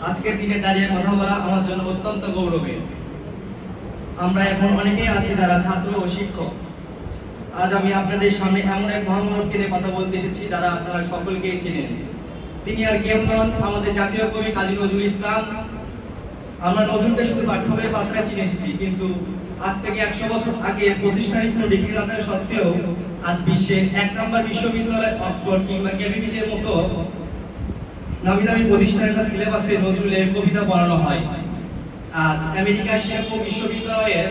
আজকের দিনে দাঁড়িয়ে কথা বলা আমার জন্য অত্যন্ত গৌরবের। আমরা এখন অনেকেই আছি যারা ছাত্র ও শিক্ষক। আজ আমি আপনাদের সামনে এমন এক মহামানবকে নিয়ে কথা বলতে এসেছি যারা আপনারা সকলকেই চেনেন। তিনি আর কেউ নন, আমাদের জাতীয় কবি কাজী নজরুল ইসলাম। আমরা নজরুলকে শুধু পাঠ্যবইয়ে পাত্রা চিনে এসেছি, কিন্তু আজ থেকে 100 বছর আগে প্রতিষ্ঠানিক কোনো ডিগ্রি না থাকা সত্ত্বেও আজ বিশ্বের 1 নম্বর বিশ্ববিদ্যালয় অক্সফোর্ড কিংবা কেভিপির মতো নামি দামি প্রতিষ্ঠানে তার সিলেবাসে নজরুলের কবিতা পড়ানো হয়। আজ আমেরিকার শিকাগো বিশ্ববিদ্যালয়ের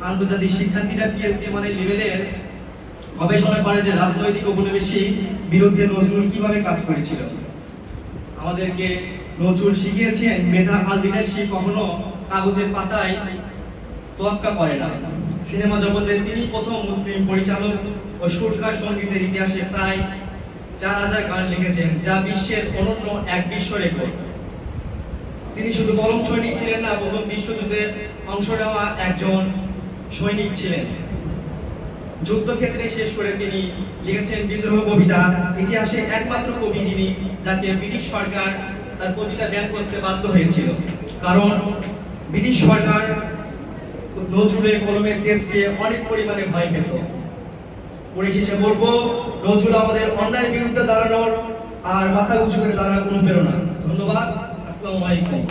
আন্তর্জাতিক শিক্ষার্থীরা পিএইচডি মানে লেভেলের গবেষণা করে যে রাজনৈতিক উপনিবেশিক বিরুদ্ধে নজরুল কিভাবে কাজ করেছিল। আমাদেরকে নজরুল শিখিয়েছেন মেধা আর লিডারশিপ কখনো কাগজের পাতায় তোয়াক্কা করে না। সিনেমা জগতে তিনি প্রথম মুসলিম পরিচালক ও সুরকার সঙ্গীতের ইতিহাসে প্রায় 4000 গান লিখেছেন, যা বিশ্বের অনন্য এক বিশ্ব রেকর্ড। তিনি শুধু কলম সৈনিক ছিলেন না, প্রথম বিশ্বযুদ্ধে অংশ নেওয়া একজন সৈনিক ছিলেন। যুদ্ধক্ষেত্রে শেষ করে তিনি লিখেছেন বিদ্রোহ কবিতা। ইতিহাসে একমাত্র কবি যিনি যাকে ব্রিটিশ সরকার তার কবিতা ব্যান করতে বাধ্য হয়েছিল, কারণ ব্রিটিশ সরকার নজরুলের কলমের তেজকে অনেক পরিমাণে ভয় পেত। পরিশেষে বলবো, নজরুল আমাদের অন্যায়ের বিরুদ্ধে দাঁড়ানোর আর মাথা উঁচু করে দাঁড়ানোর কোনো প্রেরণা। ধন্যবাদ। আসসালামু আলাইকুম।